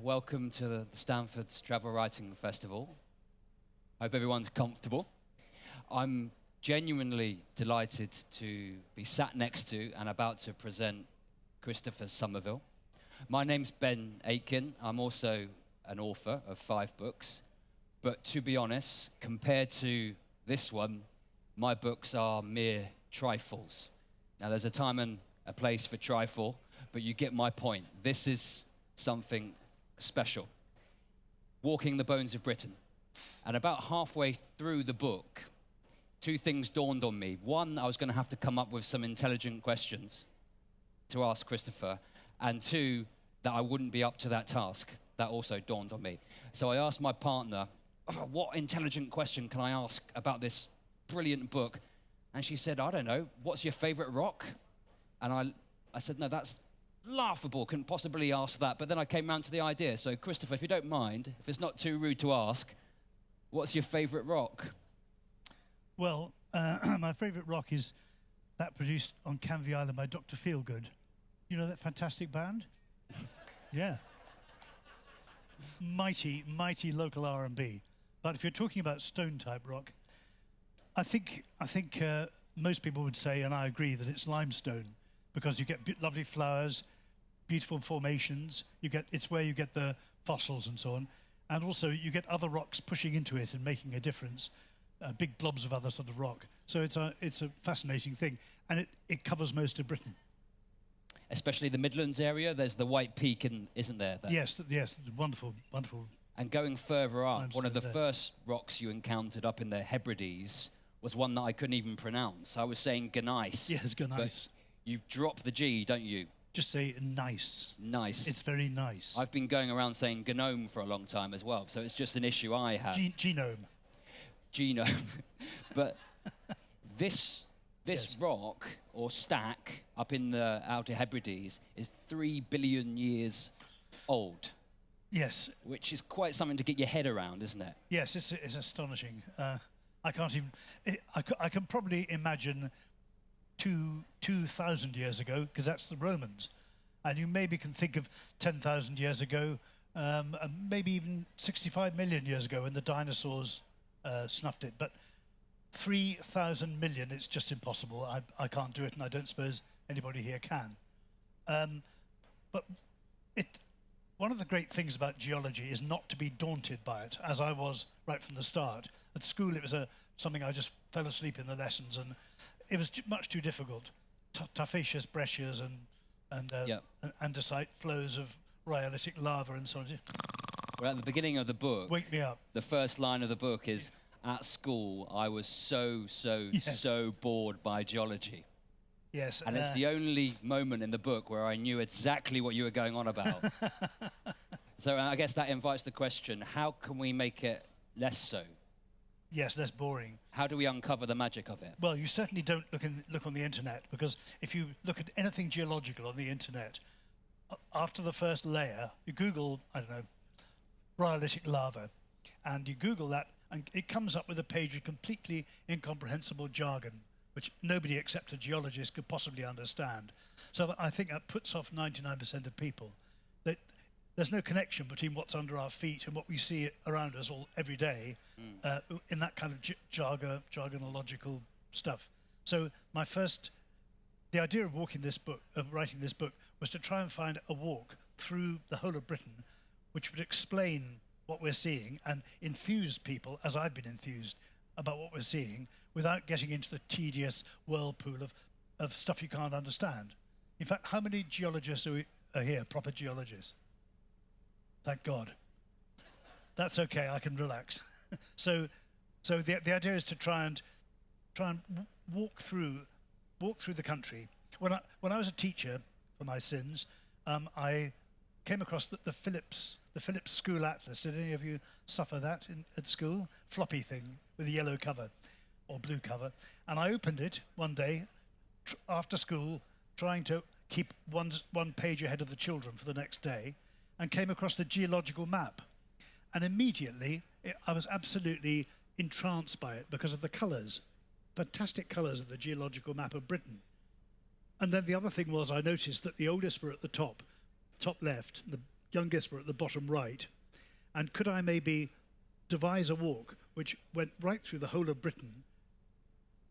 Welcome to the Stanfords Travel Writing Festival. Hope everyone's comfortable. I'm genuinely delighted to be sat next to and about to present Christopher Somerville. My name's Ben Aitken. I'm also an author of 5 books. But to be honest, compared to this one, my books are mere trifles. Now, there's a time and a place for trifle, but you get my point. This is something special. Walking the Bones of Britain. And about halfway through the book, 2 things dawned on me. One, I was going to have to come up with some intelligent questions to ask Christopher. And 2, that I wouldn't be up to that task. That also dawned on me. So I asked my partner, what intelligent question can I ask about this brilliant book? And she said, I don't know, what's your favorite rock? And I said, no, that's laughable, couldn't possibly ask that. But then I came round to the idea. So Christopher, if you don't mind, if it's not too rude to ask, what's your favorite rock? Well, my favorite rock is that produced on Canvey Island by Dr. Feelgood. You know that fantastic band? Yeah. Mighty, mighty local R&B. But if you're talking about stone-type rock, I think most people would say, and I agree, that it's limestone, because you get lovely flowers, beautiful formations. It's where you get the fossils and so on, and also you get other rocks pushing into it and making a difference, big blobs of other sort of rock. So it's a fascinating thing, and it covers most of Britain. Especially the Midlands area. There's the White Peak, isn't there? Yes, wonderful, wonderful. And going further up, limestone one of the there. first rocks you encountered up in the Hebrides was one that I couldn't even pronounce. I was saying gneiss. Yes, gneiss. You drop the G, don't you? Just say nice. Nice. It's very nice. I've been going around saying gnome for a long time as well, so it's just an issue I have. Genome. Genome. But this Yes. rock or stack up in the Outer Hebrides is 3 billion years old, Yes, which is quite something to get your head around, isn't it? yes, it's astonishing. I can't even. I can probably imagine 2,000 years ago, because that's the Romans, and you maybe can think of 10,000 years ago, and maybe even 65 million years ago when the dinosaurs snuffed it. But 3,000 million, it's just impossible. I can't do it, and I don't suppose anybody here can. But one of the great things about geology is not to be daunted by it, as I was right from the start. At school, it was something I just fell asleep in the lessons, and it was much too difficult. Tufaceous breccias and andesite flows of rhyolitic lava and so on. Well, at the beginning of the book, Wake me up. the first line of the book is, at school, I was so bored by geology. Yes. And it's the only moment in the book where I knew exactly what you were going on about. So I guess that invites the question, how can we make it less so? Yes, less boring. How do we uncover the magic of it? Well, you certainly don't look on the internet, because if you look at anything geological on the internet, after the first layer, you Google, I don't know, rhyolitic lava, and you Google that, and it comes up with a page of completely incomprehensible jargon, which nobody except a geologist could possibly understand. So I think that puts off 99% of people. That there's no connection between what's under our feet and what we see around us all every day in that kind of jargonological stuff. So the idea of writing this book, was to try and find a walk through the whole of Britain, which would explain what we're seeing and infuse people, as I've been infused, about what we're seeing, without getting into the tedious whirlpool of stuff you can't understand. In fact, how many geologists are here, proper geologists? Thank God. That's okay, I can relax. So the idea is to try and walk through the country. When I was a teacher for my sins, I came across the Phillips School Atlas. Did any of you suffer that at school? Floppy thing with a yellow cover or blue cover. And I opened it one day after school, trying to keep one page ahead of the children for the next day, and came across the geological map. And immediately, I was absolutely entranced by it because of the colours, fantastic colours of the geological map of Britain. And then the other thing was, I noticed that the oldest were at the top left, youngest were at the bottom right. And could I maybe devise a walk which went right through the whole of Britain,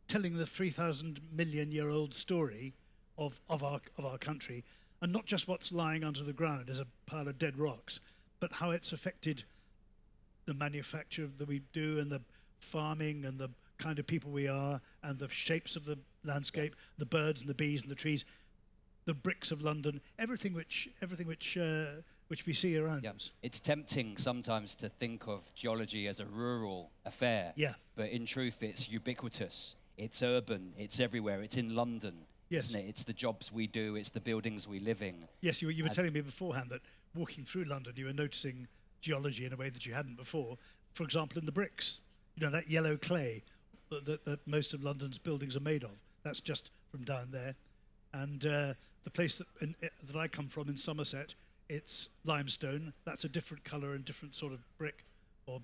telling the 3,000 million year old story of our country, and not just what's lying under the ground as a pile of dead rocks, but how it's affected the manufacture that we do, and the farming, and the kind of people we are, and the shapes of the landscape, the birds and the bees and the trees, the bricks of London, everything which we see around us. It's tempting sometimes to think of geology as a rural affair. Yeah. But in truth, it's ubiquitous. It's urban. It's everywhere. It's in London. Yes. Isn't it? It's the jobs we do. It's the buildings we live in. Yes, you were telling me beforehand that walking through London, you were noticing geology in a way that you hadn't before. For example, in the bricks, you know, that yellow clay that most of London's buildings are made of. That's just from down there. And the place that I come from in Somerset, it's limestone. That's a different colour and different sort of brick or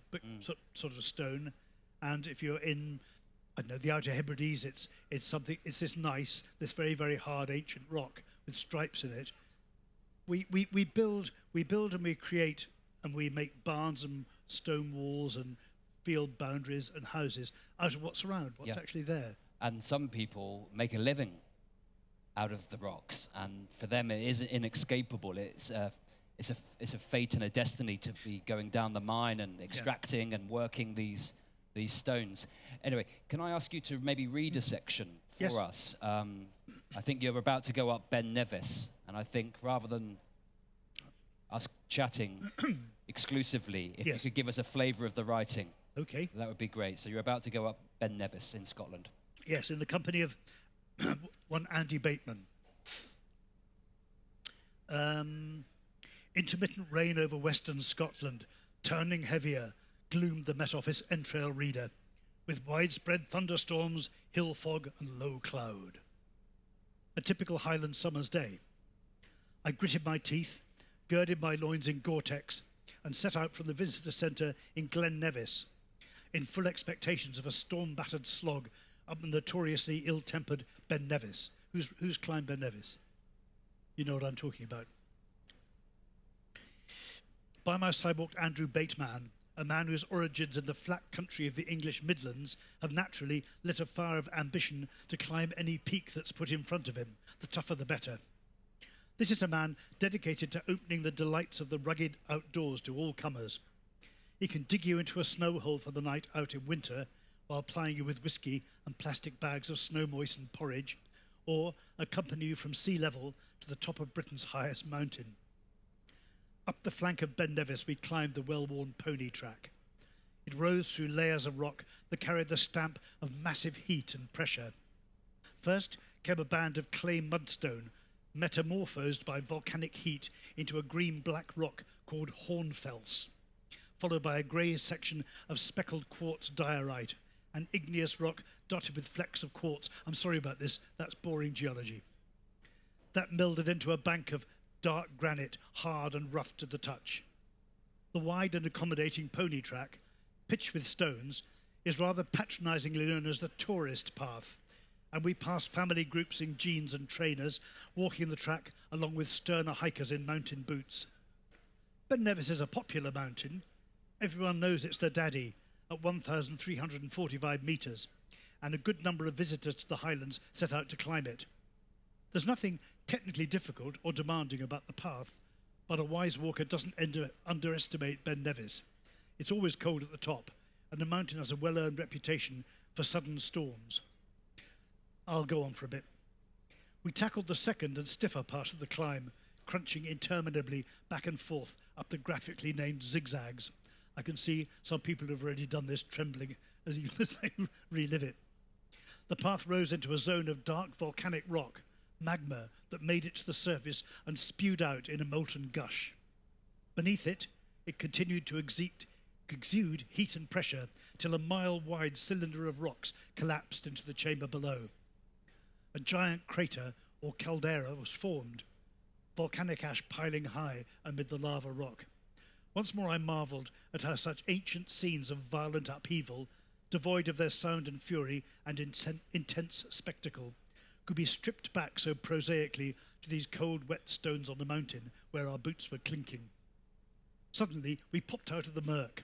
sort of stone. And if you're in, I don't know, the Outer Hebrides, it's this nice, this very, very hard ancient rock with stripes in it. We build and we create and we make barns and stone walls and field boundaries and houses out of what's around, what's actually there. And some people make a living out of the rocks, and for them it is inescapable. It's a fate and a destiny to be going down the mine and extracting and working these stones. Anyway, can I ask you to maybe read a section for us? I think you're about to go up Ben Nevis, and I think rather than us chatting exclusively, if you could give us a flavour of the writing, that would be great. So you're about to go up Ben Nevis in Scotland. Yes, in the company of one Andy Bateman. Intermittent rain over western Scotland, turning heavier, gloomed the Met Office entrail reader, with widespread thunderstorms, hill fog and low cloud. A typical Highland summer's day. I gritted my teeth, girded my loins in Gore-Tex, and set out from the visitor centre in Glen Nevis, in full expectations of a storm-battered slog up the notoriously ill-tempered Ben Nevis. Who's climbed Ben Nevis? You know what I'm talking about. By my side walked Andrew Bateman, a man whose origins in the flat country of the English Midlands have naturally lit a fire of ambition to climb any peak that's put in front of him, the tougher the better. This is a man dedicated to opening the delights of the rugged outdoors to all comers. He can dig you into a snow hole for the night out in winter, while plying you with whiskey and plastic bags of snow-moistened porridge, or accompany you from sea level to the top of Britain's highest mountain. Up the flank of Ben Nevis we climbed the well-worn pony track. It rose through layers of rock that carried the stamp of massive heat and pressure. First came a band of clay mudstone, metamorphosed by volcanic heat into a green-black rock called hornfels, followed by a grey section of speckled quartz diorite, an igneous rock dotted with flecks of quartz. I'm sorry about this, that's boring geology. That melded into a bank of dark granite, hard and rough to the touch. The wide and accommodating pony track, pitched with stones, is rather patronisingly known as the tourist path, and we pass family groups in jeans and trainers walking the track along with sterner hikers in mountain boots. Ben Nevis is a popular mountain. Everyone knows it's the daddy at 1,345 metres, and a good number of visitors to the Highlands set out to climb it. There's nothing technically difficult or demanding about the path, but a wise walker doesn't underestimate Ben Nevis. It's always cold at the top, and the mountain has a well-earned reputation for sudden storms. I'll go on for a bit. We tackled the second and stiffer part of the climb, crunching interminably back and forth up the graphically named zigzags. I can see some people have already done this, trembling as you relive it. The path rose into a zone of dark volcanic rock, magma that made it to the surface and spewed out in a molten gush. Beneath it, it continued to exude heat and pressure till a mile-wide cylinder of rocks collapsed into the chamber below. A giant crater or caldera was formed, volcanic ash piling high amid the lava rock. Once more I marvelled at how such ancient scenes of violent upheaval, devoid of their sound and fury and intense spectacle, could be stripped back so prosaically to these cold, wet stones on the mountain where our boots were clinking. Suddenly, we popped out of the murk.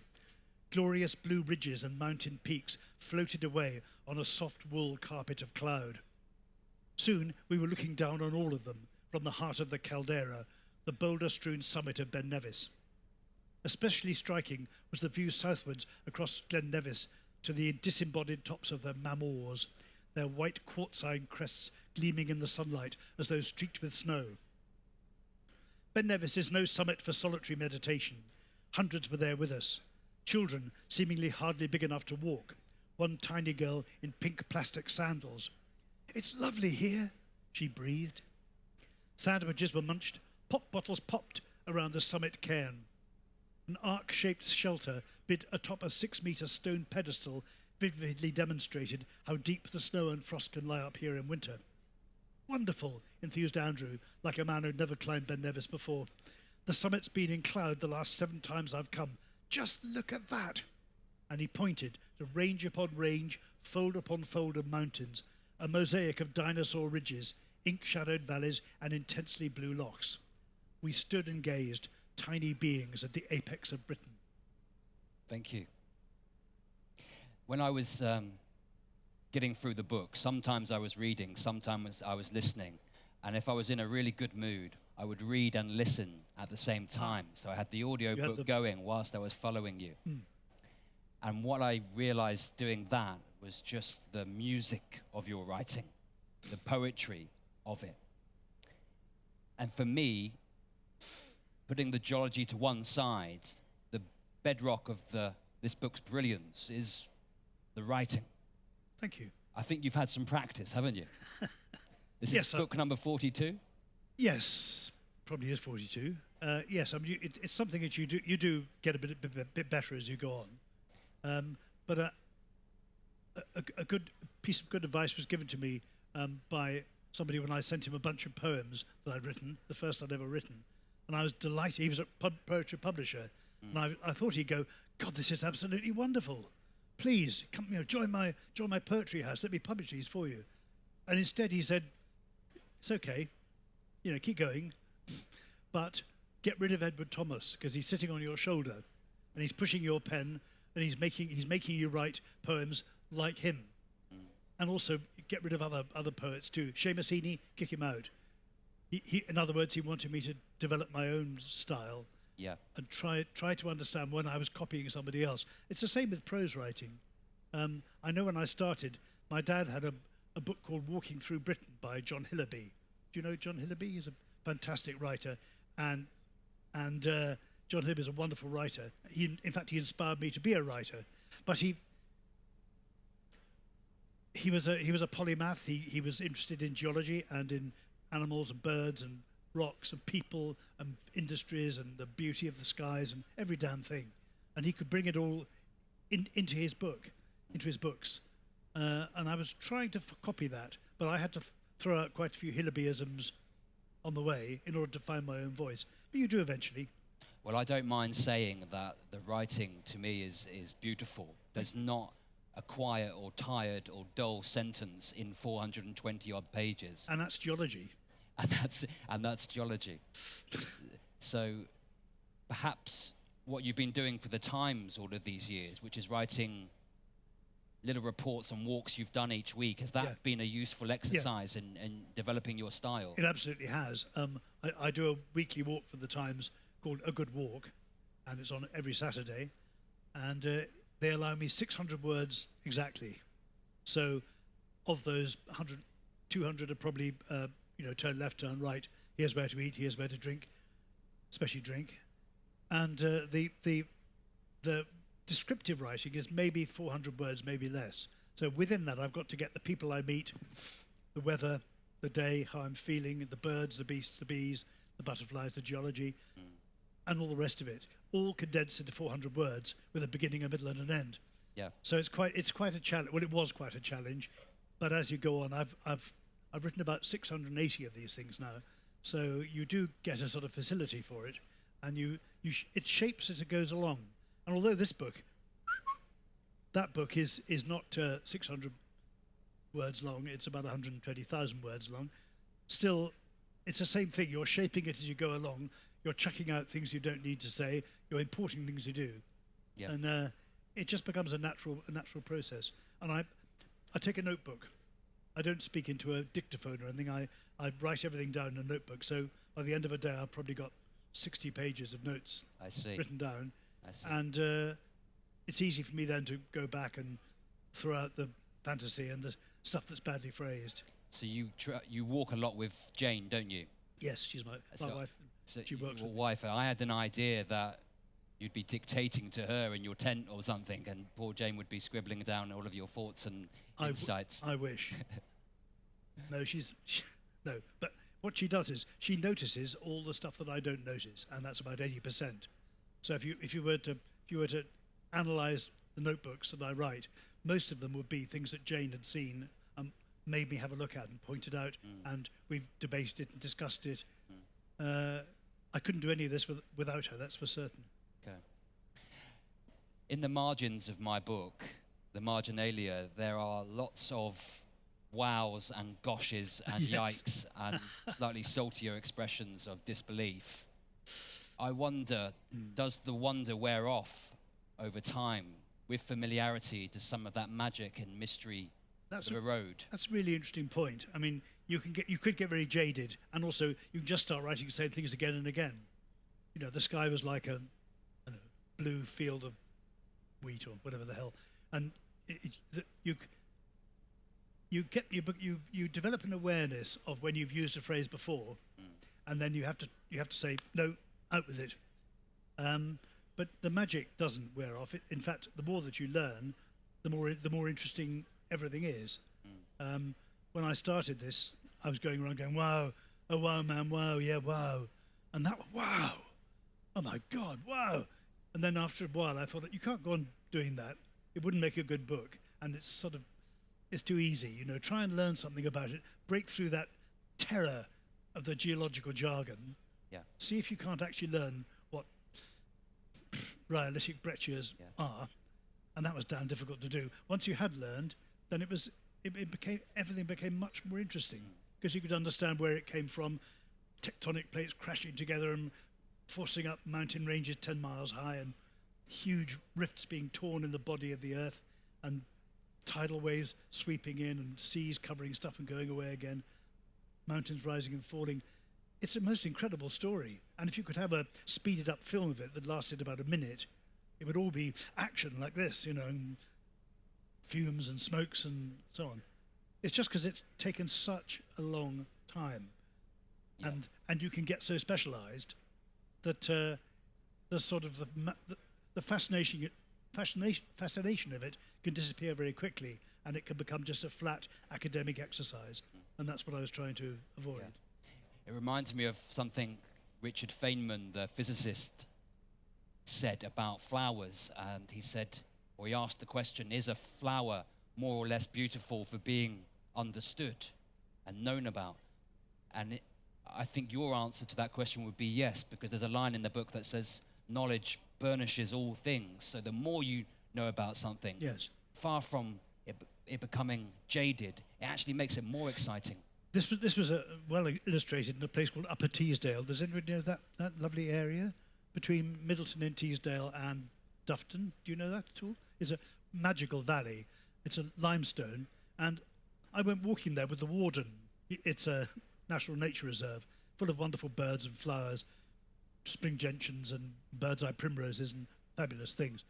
Glorious blue ridges and mountain peaks floated away on a soft wool carpet of cloud. Soon, we were looking down on all of them from the heart of the caldera, the boulder-strewn summit of Ben Nevis. Especially striking was the view southwards across Glen Nevis to the disembodied tops of the Mamors, their white quartzine crests gleaming in the sunlight as though streaked with snow. Ben Nevis is no summit for solitary meditation. Hundreds were there with us. Children, seemingly hardly big enough to walk. One tiny girl in pink plastic sandals. "It's lovely here," she breathed. Sandwiches were munched, pop bottles popped around the summit cairn. An arc-shaped shelter bid atop a 6-metre stone pedestal vividly demonstrated how deep the snow and frost can lie up here in winter. "Wonderful," enthused Andrew, like a man who'd never climbed Ben Nevis before. "The summit's been in cloud the last 7 times I've come. Just look at that." And he pointed to range upon range, fold upon fold of mountains, a mosaic of dinosaur ridges, ink-shadowed valleys, and intensely blue lochs. We stood and gazed, tiny beings at the apex of Britain. Thank you. When I was getting through the book, sometimes I was reading, sometimes I was listening, and if I was in a really good mood, I would read and listen at the same time. So I had the audio book going whilst I was following you. And what I realized doing that was just the music of your writing, the poetry of it. And for me, putting the geology to one side, the bedrock of this book's brilliance is the writing. Thank you. I think you've had some practice, haven't you? Is Yes, it book number 42? Yes, probably is 42. Yes, I mean, it's something that you do get a bit better as you go on. But a good piece of good advice was given to me by somebody when I sent him a bunch of poems that I'd written, the first I'd ever written. And I was delighted. He was a poetry publisher. And I thought he'd go, "God, this is absolutely wonderful. Please, come, join my poetry house. Let me publish these for you." And instead he said, "It's okay. Keep going. But get rid of Edward Thomas, because he's sitting on your shoulder and he's pushing your pen and he's making you write poems like him. And also get rid of other poets too. Seamus Heaney, kick him out." He, in other words, he wanted me to develop my own style. Yeah. And try to understand when I was copying somebody else. It's the same with prose writing. I know when I started, my dad had a book called Walking Through Britain by John Hillaby. Do you know John Hillaby? He's a fantastic writer, and John Hillaby is a wonderful writer. In fact, he inspired me to be a writer. But he was a polymath. He was interested in geology and in animals and birds and rocks and people and industries and the beauty of the skies and every damn thing. And he could bring it all into his books. And I was trying to copy that, but I had to throw out quite a few Hillabyisms on the way in order to find my own voice. But you do eventually. Well, I don't mind saying that the writing to me is beautiful. There's not a quiet or tired or dull sentence in 420 odd pages. And that's geology. And that's geology. So perhaps what you've been doing for the Times all of these years, which is writing little reports and walks you've done each week, has that been a useful exercise in developing your style? It absolutely has. I do a weekly walk for the Times called A Good Walk, and it's on every Saturday. And they allow me 600 words exactly. So of those 200 are probably turn left, turn right. Here's where to eat. Here's where to drink, especially drink. And the descriptive writing is maybe 400 words, maybe less. So within that, I've got to get the people I meet, the weather, the day, how I'm feeling, the birds, the beasts, the bees, the butterflies, the geology, and all the rest of it, all condensed into 400 words with a beginning, a middle, and an end. Yeah. So it's quite a challenge. Well, it was quite a challenge, but as you go on, I've written about 680 of these things now, so you do get a sort of facility for it, and it shapes as it goes along. And although that book is not 600 words long, it's about 120,000 words long, still, it's the same thing. You're shaping it as you go along. you're chucking out things you don't need to say, you're importing things you do. Yeah. And it just becomes a natural process. And I take a notebook. I don't speak into a dictaphone or anything. I write everything down in a notebook. So by the end of a day, I've probably got 60 pages of notes written down. I see. And it's easy for me then to go back and throw out the fantasy and the stuff that's badly phrased. So you walk a lot with Jane, don't you? Yes, she's my wife. So She works your with me. wife. I had an idea that you'd be dictating to her in your tent or something, and poor Jane would be scribbling down all of your thoughts and insights. I wish. No, no. But what she does is she notices all the stuff that I don't notice, and that's about 80%. So if you were to analyse the notebooks that I write, most of them would be things that Jane had seen and made me have a look at and pointed out, and we've debated it and discussed it. I couldn't do any of this without her, that's for certain. Okay. In the margins of my book, the marginalia, there are lots of wows and goshes and Yes. yikes and slightly saltier expressions of disbelief. I wonder, does the wonder wear off over time with familiarity? Does some of that magic and mystery sort of erode? That's a really interesting point. I mean, you could get very jaded, and also you can just start writing the same things again and again. You know, the sky was like a blue field of wheat or whatever the hell, and you develop an awareness of when you've used a phrase before, and then you have to say no, out with it. But the magic doesn't wear off. In fact, the more that you learn, the more interesting everything is. When I started this, I was going around going, wow, oh wow, man, wow, yeah, wow, and that, wow, oh my God, wow. And then after a while, I thought that you can't go on doing that. It wouldn't make a good book, and it's too easy. You know, try and learn something about it. Break through that terror of the geological jargon. Yeah. See if you can't actually learn what rhyolitic breccias are, and that was damn difficult to do. Once you had learned, then everything became much more interesting, because you could understand where it came from, tectonic plates crashing together and forcing up mountain ranges 10 miles high, and huge rifts being torn in the body of the earth, and tidal waves sweeping in, and seas covering stuff and going away again, mountains rising and falling. It's a most incredible story. And if you could have a speeded up film of it that lasted about a minute, it would all be action like this, you know, and fumes and smokes and so on. It's just because it's taken such a long time. Yeah. And you can get so specialized that the sort of the fascination of it can disappear very quickly, and it can become just a flat academic exercise. And that's what I was trying to avoid. Yeah. It reminds me of something Richard Feynman, the physicist, said about flowers. And he said, or he asked the question, is a flower more or less beautiful for being understood and known about? And I think your answer to that question would be yes, because there's a line in the book that says, knowledge burnishes all things. So the more you know about something, Yes. far from it becoming jaded, it actually makes it more exciting. This was well illustrated in a place called Upper Teesdale. Does anybody know that lovely area between Middleton and Teesdale and Dufton? Do you know that at all? It's a magical valley. It's a limestone, and I went walking there with the warden. It's a national nature reserve full of wonderful birds and flowers, spring gentians and bird's eye primroses and fabulous things.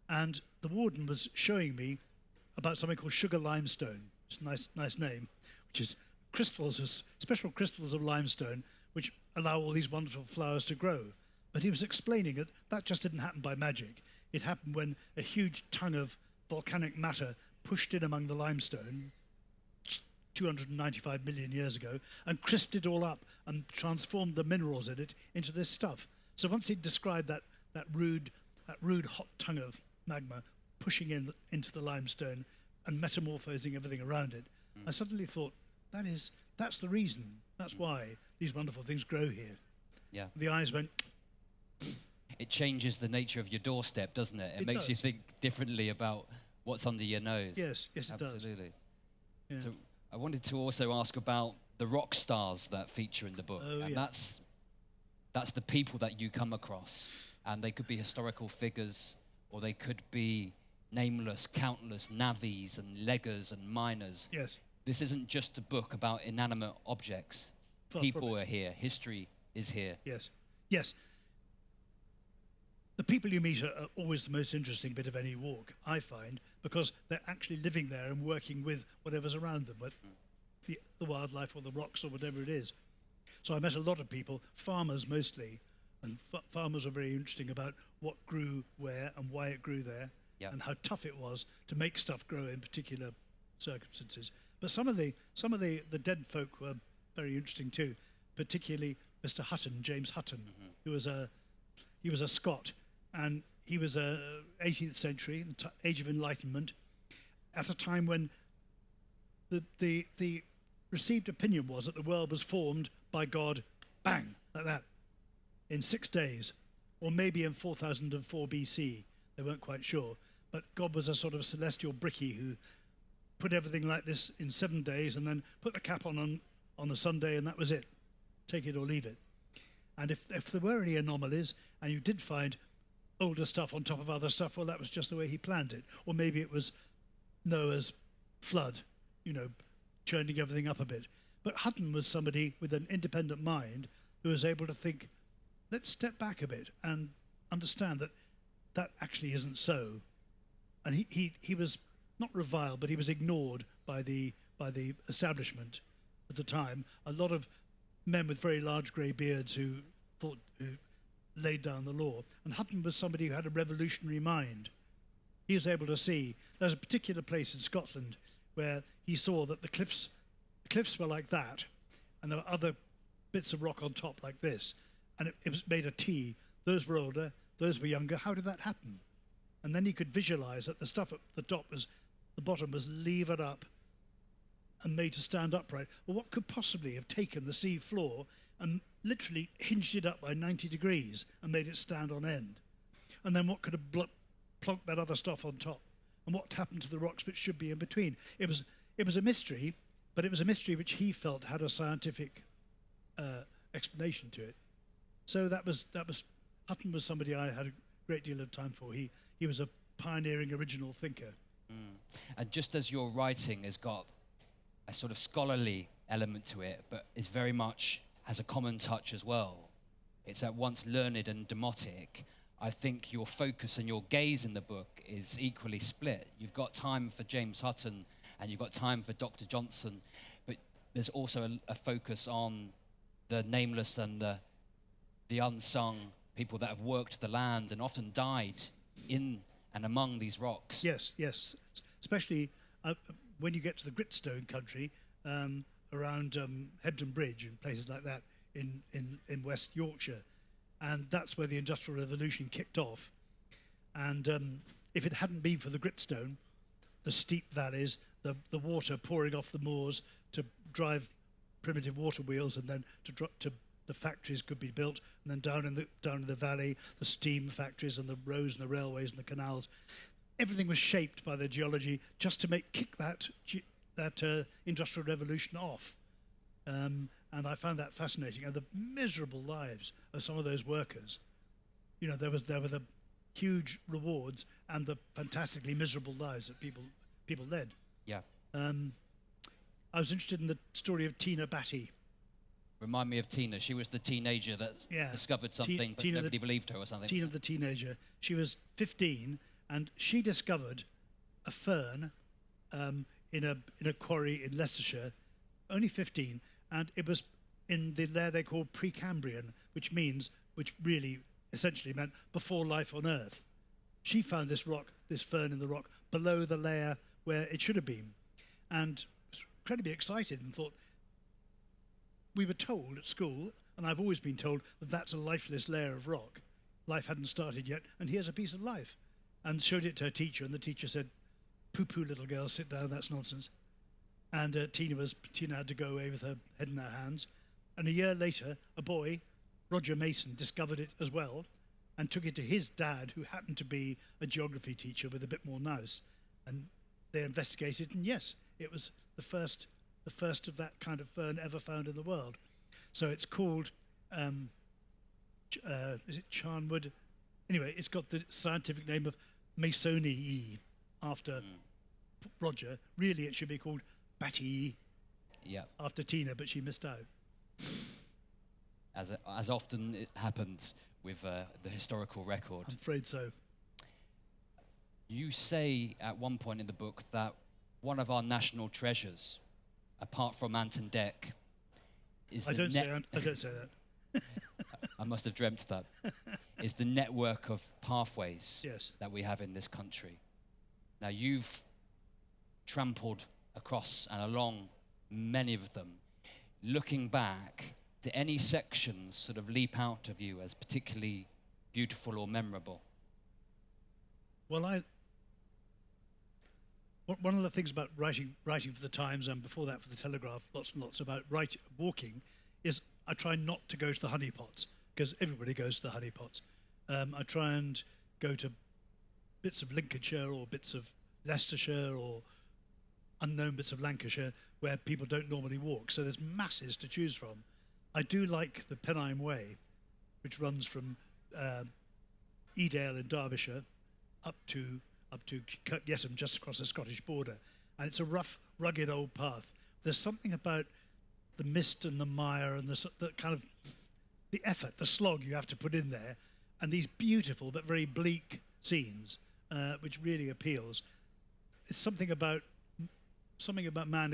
And the warden was showing me about something called sugar limestone. It's a nice name, which is special crystals of limestone which allow all these wonderful flowers to grow. But he was explaining that just didn't happen by magic. It happened when a huge tongue of volcanic matter pushed in among the limestone 295 million years ago and crisped it all up and transformed the minerals in it into this stuff. So once he described that rude hot tongue of magma pushing into the limestone and metamorphosing everything around it, I suddenly thought, that's the reason. That's why these wonderful things grow here. Yeah. The eyes went. It changes the nature of your doorstep, doesn't it? It makes you think differently about what's under your nose. Yes, it does. Absolutely. Yeah. So I wanted to also ask about the rock stars that feature in the book. Oh, and yeah. that's That's the people that you come across. And they could be historical figures, or they could be nameless, countless navvies and leggers and miners. Yes. This isn't just a book about inanimate objects. Far People from it. are here. History is here. Yes. Yes. The people you meet are always the most interesting bit of any walk, I find, because they're actually living there and working with whatever's around them, the wildlife or the rocks or whatever it is. So I met a lot of people, farmers mostly, and farmers are very interesting about what grew where and why it grew there, Yep. and how tough it was to make stuff grow in particular circumstances. But some of the dead folk were very interesting too, particularly Mr. Hutton, James Hutton, who was he was a Scot, and he was a 18th century, age of enlightenment, at a time when the received opinion was that the world was formed by God, bang, like that, in 6 days, or maybe in 4004 BC. They weren't quite sure, but God was a sort of celestial brickie who put everything like this in 7 days and then put the cap on a Sunday, and that was it. Take it or leave it. And if there were any anomalies, and you did find older stuff on top of other stuff, well, that was just the way he planned it. Or maybe it was Noah's flood, churning everything up a bit. But Hutton was somebody with an independent mind who was able to think, let's step back a bit and understand that that actually isn't so. And he was not reviled, but he was ignored by the establishment at the time. A lot of men with very large grey beards who laid down the law. And Hutton was somebody who had a revolutionary mind. He was able to see, there's a particular place in Scotland where he saw that the cliffs were like that, and there were other bits of rock on top like this, and it was made a T. Those were older, those were younger. How did that happen? And then he could visualize that the stuff at the bottom was levered up and made to stand upright. Well, what could possibly have taken the sea floor and literally hinged it up by 90 degrees and made it stand on end? And then what could have plonked that other stuff on top? And what happened to the rocks which should be in between? It was a mystery, but it was a mystery which he felt had a scientific explanation to it. So that was Hutton was somebody I had a great deal of time for. He was a pioneering original thinker. And just as your writing has got a sort of scholarly element to it, but is very much has a common touch as well. It's at once learned and demotic. I think your focus and your gaze in the book is equally split. You've got time for James Hutton and you've got time for Dr. Johnson, but there's also a focus on the nameless and the unsung people that have worked the land and often died in and among these rocks. Yes, especially when you get to the Gritstone country, around Hebden Bridge and places like that in West Yorkshire. And that's where the Industrial Revolution kicked off. And if it hadn't been for the Gritstone, the steep valleys, the water pouring off the moors to drive primitive water wheels, and then to the factories could be built, and then down in the valley, the steam factories and the roads and the railways and the canals. Everything was shaped by the geology just to kick that Industrial Revolution off. And I found that fascinating. And the miserable lives of some of those workers. There were the huge rewards and the fantastically miserable lives that people led. Yeah. I was interested in the story of Tina Batty. Remind me of Tina. She was the teenager that discovered something, but nobody believed her or something. Tina the teenager. She was 15, and she discovered a fern in a quarry in Leicestershire, only 15, and it was in the layer they call Precambrian, which really essentially meant before life on Earth. She found this fern in the rock, below the layer where it should have been, and was incredibly excited and thought, we were told at school, and I've always been told, that that's a lifeless layer of rock. Life hadn't started yet, and here's a piece of life. And showed it to her teacher, and the teacher said, poo-poo, little girl, sit down, that's nonsense. And Tina had to go away with her head in her hands. And a year later, a boy, Roger Mason, discovered it as well, and took it to his dad, who happened to be a geography teacher with a bit more nous. And they investigated, and yes, it was the first of that kind of fern ever found in the world. So it's called is it Charnwood? Anyway, it's got the scientific name of Masonii after Roger. Really, it should be called Batty after Tina, but she missed out. As often it happens with the historical record. I'm afraid so. You say at one point in the book that one of our national treasures, apart from Ant and Dec, is I don't say that. I must have dreamt that. Is the network of pathways Yes. that we have in this country. Now, you've trampled across and along many of them. Looking back, do any sections sort of leap out of you as particularly beautiful or memorable? Well, one of the things about writing for the Times and before that for the Telegraph, lots and lots about walking, is I try not to go to the honeypots, because everybody goes to the honeypots. I try and go to bits of Lincolnshire or bits of Leicestershire or unknown bits of Lancashire where people don't normally walk. So there's masses to choose from. I do like the Pennine Way, which runs from Edale in Derbyshire up to Kirkyessham, just across the Scottish border. And it's a rough, rugged old path. There's something about the mist and the mire and the kind of the effort, the slog you have to put in there, and these beautiful but very bleak scenes, which really appeals. It's something about man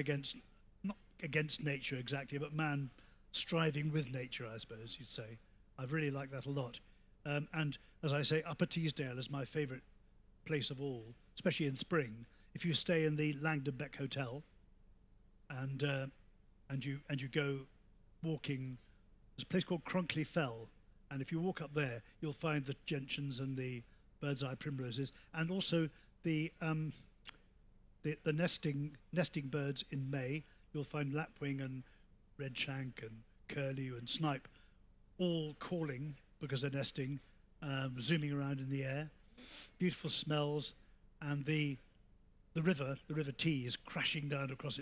not against nature exactly, but man striving with nature, I suppose you'd say. I really like that a lot. And as I say, Upper Teesdale is my favourite place of all, especially in spring. If you stay in the Langdon Beck Hotel and you go walking, there's a place called Cronkley Fell, and if you walk up there, you'll find the gentians and the bird's eye primroses, and also the nesting birds in May. You'll find lapwing and redshank and curlew and snipe, all calling because they're nesting, zooming around in the air. Beautiful smells, and the River Tee is crashing down across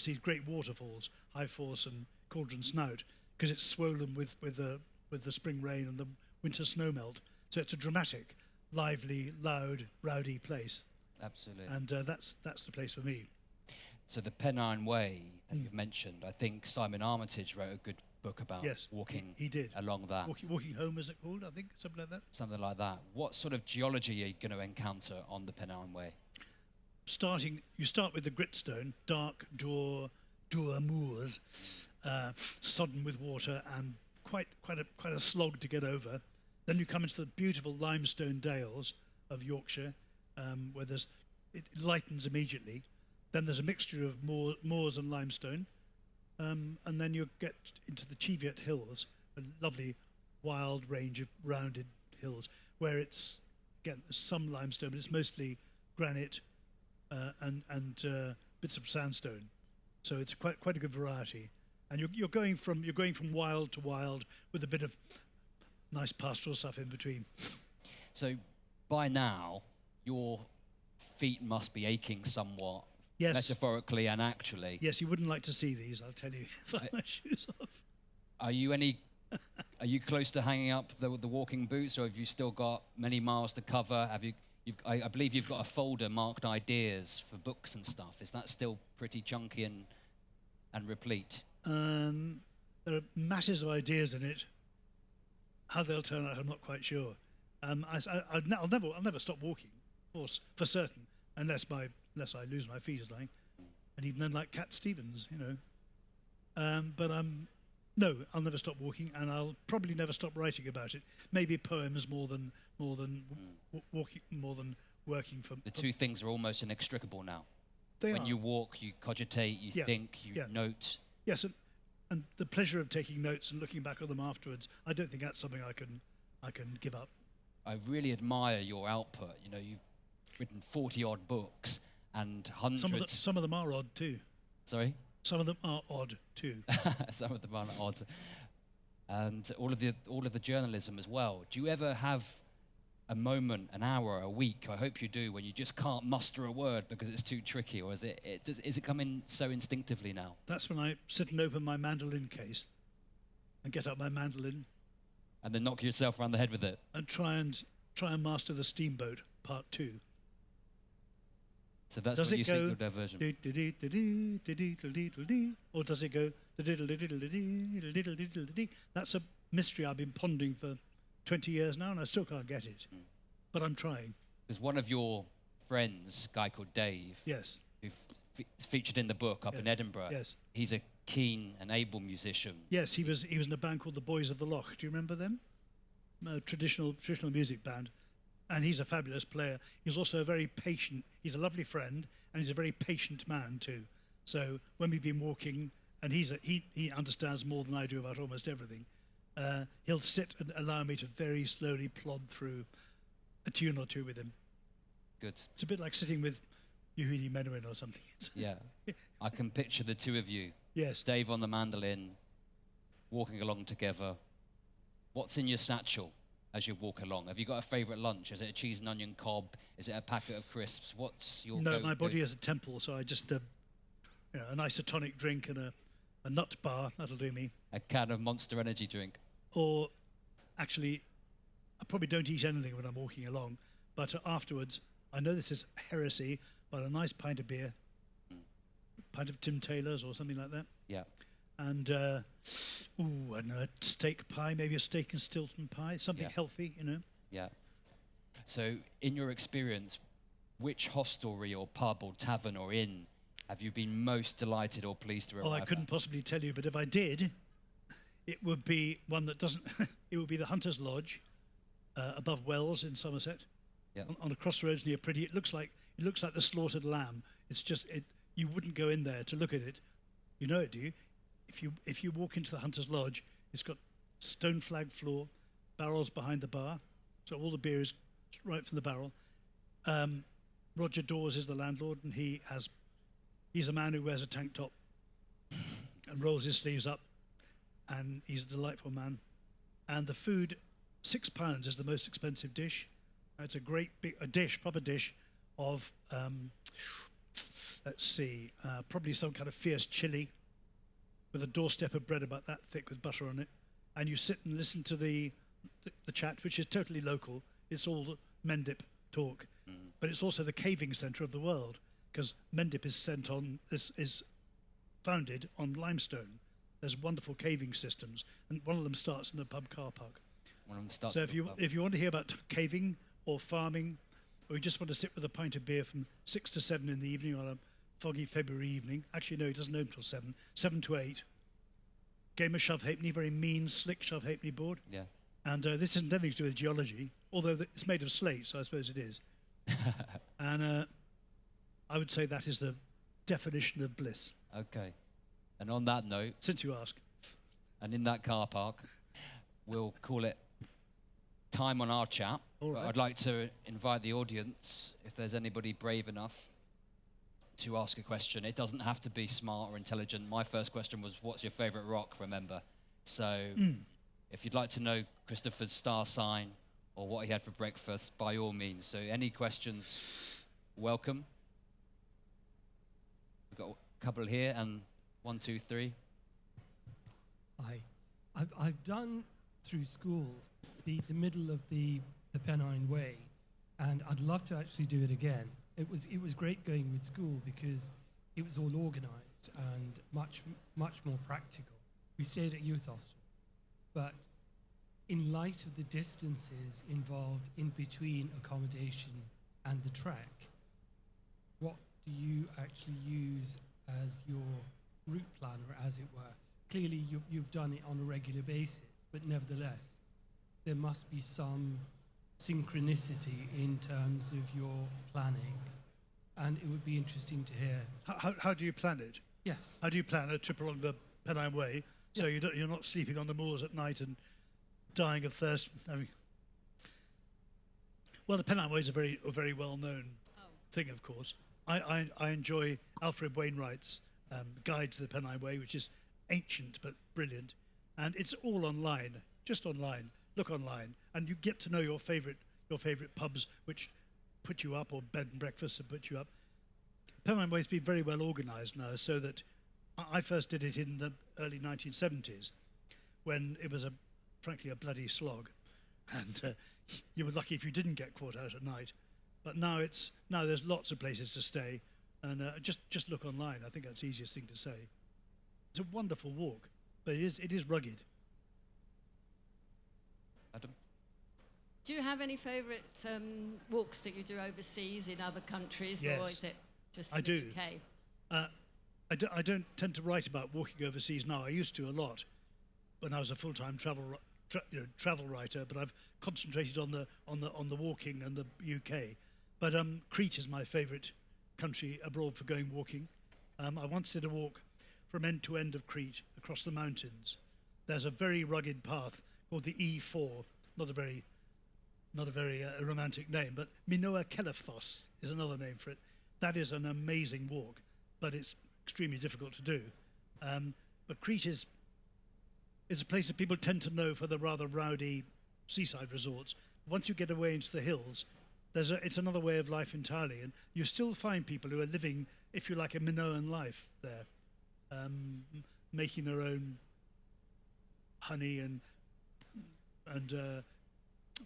these great waterfalls, High Force and Cauldron Snout, because it's swollen with the spring rain and the winter snowmelt. So it's a dramatic, lively, loud, rowdy place. Absolutely. And that's the place for me. So the Pennine Way that you've mentioned, I think Simon Armitage wrote a good book about walking he did. along that. Walking Home, is it called? I think, something like that. Something like that. What sort of geology are you going to encounter on the Pennine Way? You start with the gritstone, dark Dor moors, sodden with water and quite a slog to get over. Then you come into the beautiful limestone dales of Yorkshire, where it lightens immediately. Then there's a mixture of moors and limestone, and then you get into the Cheviot Hills, a lovely wild range of rounded hills, where it's, again, there's some limestone, but it's mostly granite and bits of sandstone. So it's quite a good variety. And you're going from wild to wild with a bit of nice pastoral stuff in between. So by now, your feet must be aching somewhat, yes, metaphorically and actually. Yes, you wouldn't like to see these, I'll tell you, if I had my shoes off. Are you close to hanging up the walking boots, or have you still got many miles to cover? I believe you've got a folder marked ideas for books and stuff. Is that still pretty chunky and replete? There are masses of ideas in it. How they'll turn out, I'm not quite sure. I'll never stop walking, of course, for certain, unless I lose my feet, as like, and even then, like Cat Stevens, you know. No, I'll never stop walking, and I'll probably never stop writing about it. Maybe poems more than walking, more than working for. The two things are almost inextricable now. When you walk, you cogitate, you think, you note. Yes, and the pleasure of taking notes and looking back on them afterwards, I don't think that's something I can give up. I really admire your output. You know, you've written 40-odd books and hundreds. Some of them are odd too. Sorry? Some of them are odd too. Some of them are odd. And all of the journalism as well. Do you ever have a moment, an hour, a week, I hope you do, when you just can't muster a word because it's too tricky, or is it coming so instinctively now? That's when I sit and open my mandolin case and get out my mandolin And then knock yourself around the head with it. and try and master the steamboat part 2. So that's Does what it you go seek your diversion. or does it go? That's a mystery I've been pondering for 20 years now, and I still can't get it. But I'm trying. There's one of your friends, a guy called Dave, Yes. who's featured in the book up in Edinburgh. Yes. He's a keen and able musician. Yes, he was in a band called the Boys of the Loch. Do you remember them? A traditional music band. And he's a fabulous player. He's also a very patient. He's a lovely friend, and he's a very patient man too. So when we've been walking, and he understands more than I do about almost everything, he'll sit and allow me to very slowly plod through a tune or two with him. Good. It's a bit like sitting with Yuhidi Menuhin or something. Yeah. I can picture the two of you. Yes. Dave on the mandolin, walking along together. What's in your satchel as you walk along? Have you got a favourite lunch? Is it a cheese and onion cob? Is it a packet of crisps? What's your No, go-to? my body is a temple, so I just an isotonic drink and a nut bar, that'll do me. A can of Monster Energy drink. Or actually, I probably don't eat anything when I'm walking along, but afterwards, I know this is heresy, but a nice pint of beer, pint of Tim Taylor's or something like that. Yeah. And, I don't know, a steak pie, maybe a steak and Stilton pie, something healthy, you know. Yeah. So, in your experience, which hostelry or pub or tavern or inn have you been most delighted or pleased to arrive Oh, I at? couldn't possibly tell you, but if I did, it would be one that doesn't. It would be the Hunter's Lodge, above Wells in Somerset, on a crossroads near Pretty. It looks like the slaughtered lamb. It's just you wouldn't go in there to look at it. You know it, do you? If you walk into the Hunter's Lodge, it's got stone flag floor, barrels behind the bar, so all the beer is right from the barrel. Roger Dawes is the landlord, and he's a man who wears a tank top and rolls his sleeves up, and he's a delightful man. And the food, £6 is the most expensive dish. It's a great proper dish of, probably some kind of fierce chili with a doorstep of bread about that thick with butter on it. And you sit and listen to the chat, which is totally local. It's all Mendip talk, but it's also the caving centre of the world, because Mendip is founded on limestone. There's wonderful caving systems, and one of them starts in the pub car park. So if you want to hear about caving or farming, or you just want to sit with a pint of beer from 6 to 7 in the evening on a foggy February evening, actually no, it doesn't open until 7 to 8. Game of shove halfpenny, very mean, slick shove halfpenny board. Yeah. And this isn't anything to do with geology, although it's made of slate, so I suppose it is. And I would say that is the definition of bliss. Okay. And on that note, Since you ask. and in that car park, we'll call it time on our chat. All But right. I'd like to invite the audience, if there's anybody brave enough to ask a question. It doesn't have to be smart or intelligent. My first question was, what's your favourite rock, remember? So if you'd like to know Christopher's star sign or what he had for breakfast, by all means. So any questions, welcome. We've got a couple here, and 1, 2, 3. Hi. I've done through school the middle of the Pennine Way, and I'd love to actually do it again. It was great going with school because it was all organised and much more practical. We stayed at youth hostels, but in light of the distances involved in between accommodation and the trek, what do you actually use as your route planner, as it were? Clearly, you've done it on a regular basis, but nevertheless, there must be some synchronicity in terms of your planning, and it would be interesting to hear. How do you plan it? Yes. How do you plan a trip along the Pennine Way so you're not sleeping on the moors at night and dying of thirst? I mean, well, the Pennine Way is a very well-known thing, of course. I enjoy Alfred Wainwright's Guide to the Pennine Way, which is ancient but brilliant, and it's all online, just online. Look online, and you get to know your favourite pubs, which put you up, or bed and breakfasts that put you up. Pennine Way's been very well organised now, so that I first did it in the early 1970s, when it was a frankly, a bloody slog. And you were lucky if you didn't get caught out at night. But now there's lots of places to stay. And just look online. I think that's the easiest thing to say. It's a wonderful walk, but it is rugged. Adam? Do you have any favourite walks that you do overseas in other countries, Yes, or is it just I in the do. UK? I don't tend to write about walking overseas now. I used to a lot when I was a full-time travel writer, but I've concentrated on the walking and the UK. But Crete is my favourite country abroad for going walking. I once did a walk from end to end of Crete across the mountains. There's a very rugged path called the E4, not a very romantic name, but Minoa Kelefthos is another name for it. That is an amazing walk, but it's extremely difficult to do. But Crete is a place that people tend to know for the rather rowdy seaside resorts. Once you get away into the hills, it's another way of life entirely, and you still find people who are living, if you like, a Minoan life there, making their own honey and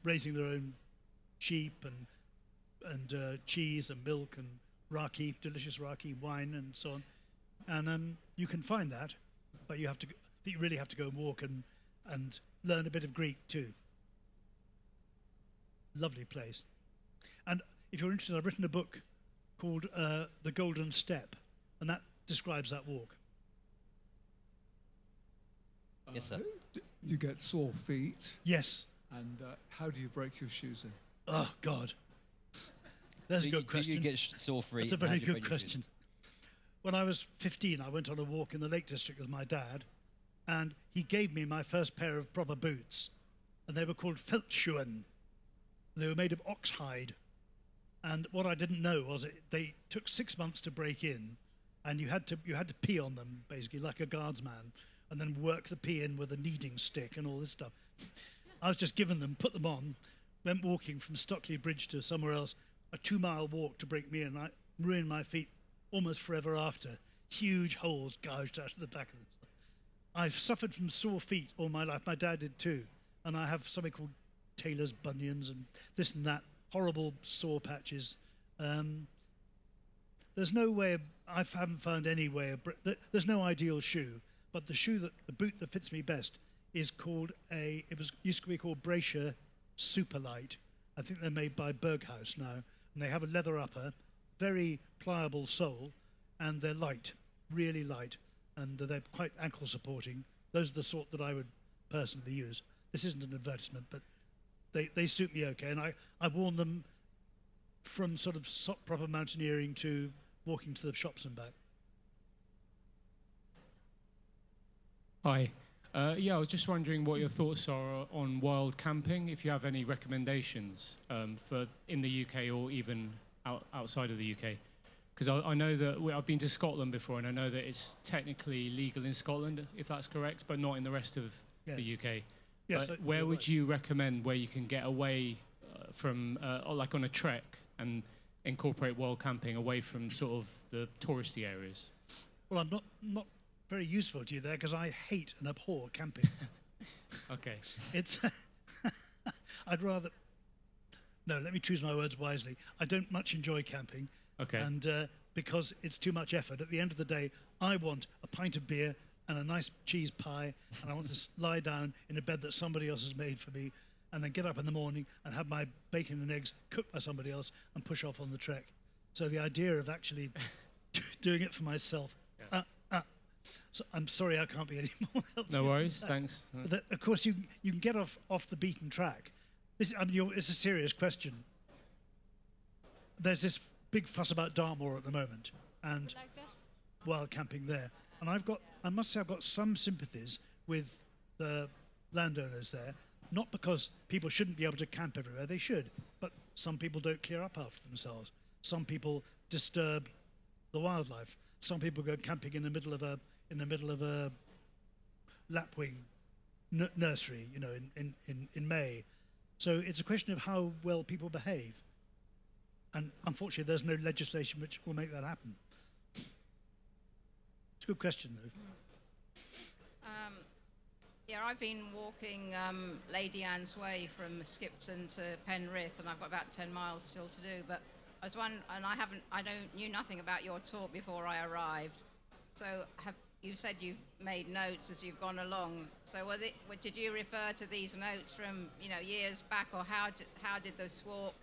raising their own sheep and cheese and milk and raki, delicious raki, wine and so on. And you can find that, but you really have to go and walk and learn a bit of Greek too. Lovely place. And if you're interested, I've written a book called The Golden Step, and that describes that walk. Yes, sir. You get sore feet, Yes. and how do you break your shoes in? Oh, God. That's a good question. Do you get sore feet? That's a and how very do you good break your shoes? question. When I was 15, I went on a walk in the Lake District with my dad, and he gave me my first pair of proper boots, and they were called Feldschuhen. They were made of ox hide. And what I didn't know was they took 6 months to break in, and you had to pee on them, basically, like a guardsman, and then work the pee in with a kneading stick and all this stuff. I was just given them, put them on, went walking from Stockley Bridge to somewhere else, a 2-mile walk to break me in, and I ruined my feet almost forever after. Huge holes gouged out of the back of them. I've suffered from sore feet all my life. My dad did too. And I have something called tailor's bunions and this and that, horrible sore patches. There's no way, I haven't found any way, there's no ideal shoe, but the boot that fits me best is called used to be called Bracier Superlight. I think they're made by Berghaus now, and they have a leather upper, very pliable sole, and they're light, really light, and they're quite ankle supporting. Those are the sort that I would personally use. This isn't an advertisement, but they suit me okay, and I've worn them from sort of proper mountaineering to walking to the shops and back. Hi. I was just wondering what your thoughts are on wild camping, if you have any recommendations for in the UK or even outside of the UK. Because I know that I've been to Scotland before, and I know that it's technically legal in Scotland, if that's correct, but not in the rest of the UK. Yes, where would you recommend where you can get away from, like on a trek, and incorporate wild camping away from sort of the touristy areas? Well, I'm not very useful to you there because I hate and abhor camping. Okay. It's let me choose my words wisely. I don't much enjoy camping. Okay. And because it's too much effort. At the end of the day, I want a pint of beer and a nice cheese pie, and I want to lie down in a bed that somebody else has made for me, and then get up in the morning and have my bacon and eggs cooked by somebody else and push off on the trek. So the idea of actually doing it for myself, so I'm sorry I can't be any more help. No worries, thanks. Of course, you can get off the beaten track. It's a serious question. There's this big fuss about Dartmoor at the moment, and wild camping there. And I must say I've got some sympathies with the landowners there, not because people shouldn't be able to camp everywhere, they should, but some people don't clear up after themselves. Some people disturb the wildlife. Some people go camping in the middle of a lapwing nursery, in May. So it's a question of how well people behave. And unfortunately, there's no legislation which will make that happen. It's a good question, though. Yeah, I've been walking Lady Anne's Way from Skipton to Penrith, and I've got about 10 miles still to do. But I was one, and knew nothing about your talk before I arrived. So you said you've made notes as you've gone along. So did you refer to these notes from years back, or how did this walk?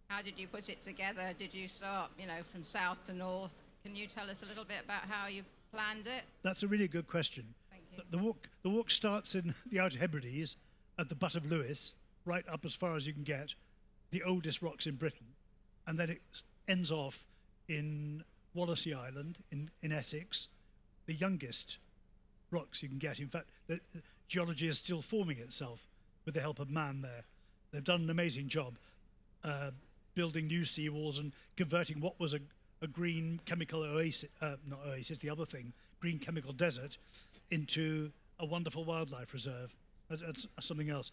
How did you put it together? Did you start from south to north? Can you tell us a little bit about how you planned it? That's a really good question. The walk starts in the Outer Hebrides at the Butt of Lewis, right up as far as you can get, the oldest rocks in Britain, and then it ends off in Wallasey Island in Essex, the youngest rocks you can get. In fact, the geology is still forming itself with the help of man there. They've done an amazing job building new seawalls and converting what was a green chemical oasis, not oasis, the other thing, green chemical desert, into a wonderful wildlife reserve. That's something else.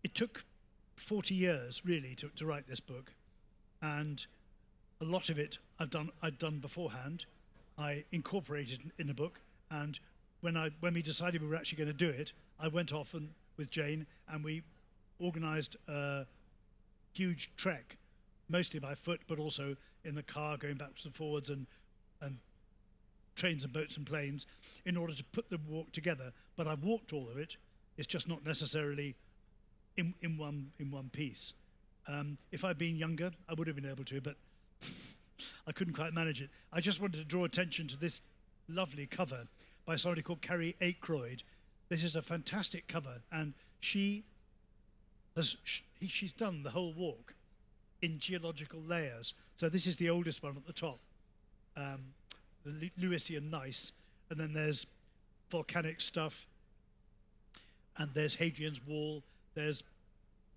It took 40 years, really, to write this book, and a lot of it I'd done beforehand. I incorporated in the book, and when we decided we were actually going to do it, I went off with Jane, and we organised a huge trek, mostly by foot, but also in the car, going backwards and forwards, and trains and boats and planes, in order to put the walk together. But I've walked all of it. It's just not necessarily in one piece. If I'd been younger, I would have been able to, but I couldn't quite manage it. I just wanted to draw attention to this lovely cover by somebody called Carrie Aykroyd. This is a fantastic cover, and she's done the whole walk in geological layers. So this is the oldest one at the top, the Lewisian gneiss, and then there's volcanic stuff, and there's Hadrian's Wall, there's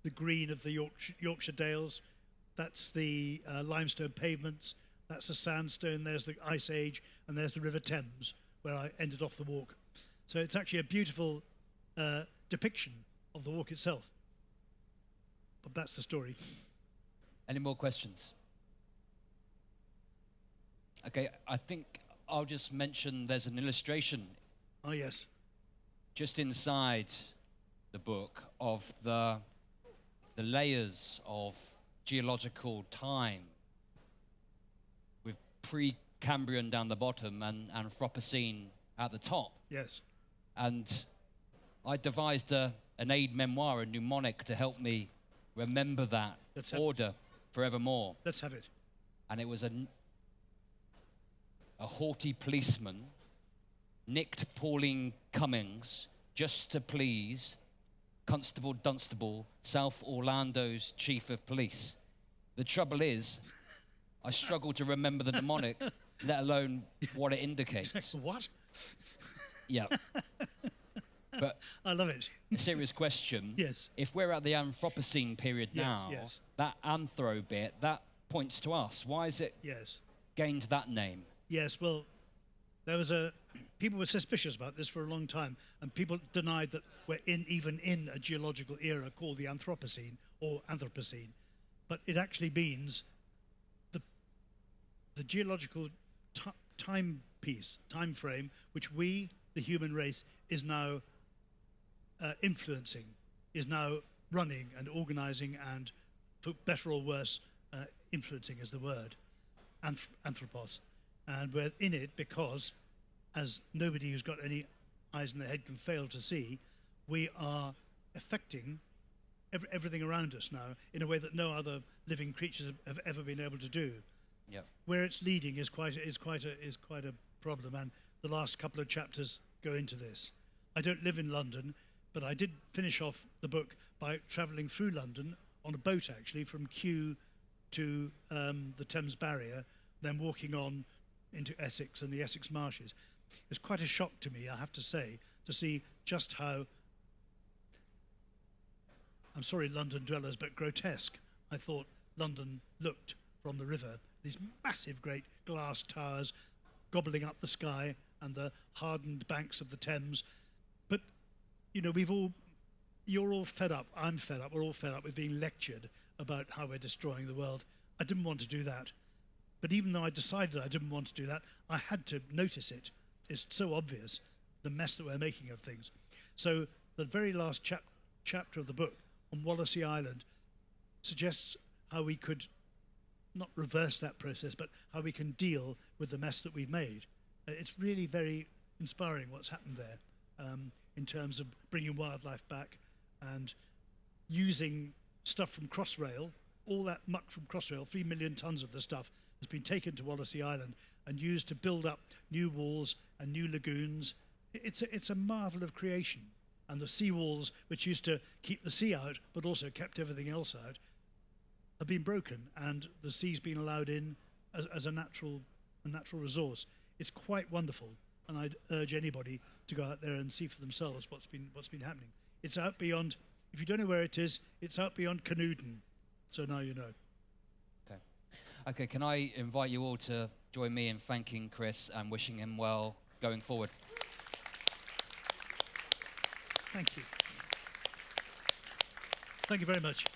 the green of the Yorkshire Dales, that's the limestone pavements, that's the sandstone, there's the Ice Age, and there's the River Thames, where I ended off the walk. So it's actually a beautiful depiction of the walk itself. But that's the story. Any more questions? Okay, I think I'll just mention there's an illustration. Oh, yes. Just inside the book of the layers of geological time, with pre-Cambrian down the bottom and Anthropocene at the top. Yes. And I devised an aid memoir, a mnemonic, to help me remember that order forevermore. Let's have it. And it was a haughty policeman nicked Pauline Cummings just to please Constable Dunstable, South Orlando's chief of police. The trouble is, I struggle to remember the mnemonic, let alone what it indicates. What? Yeah. But I love it. a serious question. Yes. If we're at the Anthropocene period now, yes. that anthro bit, that points to us. Why is it gained that name? Yes, well, people were suspicious about this for a long time, and people denied that we're even in a geological era called the Anthropocene or Anthropocene. But it actually means the geological time frame, which we, the human race, is now influencing, is now running and organizing, and for better or worse, influencing is the word, anthropos. And we're in it because, as nobody who's got any eyes in their head can fail to see, we are affecting everything around us now in a way that no other living creatures have ever been able to do. Yep. Where it's leading is quite a problem, and the last couple of chapters go into this. I don't live in London, but I did finish off the book by travelling through London on a boat, actually, from Kew to the Thames Barrier, then walking on into Essex and the Essex marshes. It was quite a shock to me, I have to say, to see just how, I'm sorry, London dwellers, but grotesque I thought London looked from the river. These massive, great glass towers gobbling up the sky and the hardened banks of the Thames. But, you're all fed up, I'm fed up, we're all fed up with being lectured about how we're destroying the world. I didn't want to do that. But even though I decided I didn't want to do that, I had to notice it. It's so obvious, the mess that we're making of things. So the very last chapter of the book on Wallasey Island suggests how we could not reverse that process, but how we can deal with the mess that we've made. It's really very inspiring what's happened there in terms of bringing wildlife back and using stuff from Crossrail. All that muck from Crossrail, 3 million tons of the stuff, has been taken to Wallasey Island and used to build up new walls and new lagoons. It's a marvel of creation. And the sea walls, which used to keep the sea out, but also kept everything else out, have been broken, and the sea's been allowed in as a natural resource. It's quite wonderful, and I'd urge anybody to go out there and see for themselves what's been happening. It's out beyond. If you don't know where it is, it's out beyond Canewden. So now you know. Okay, can I invite you all to join me in thanking Chris and wishing him well going forward? Thank you. Thank you very much.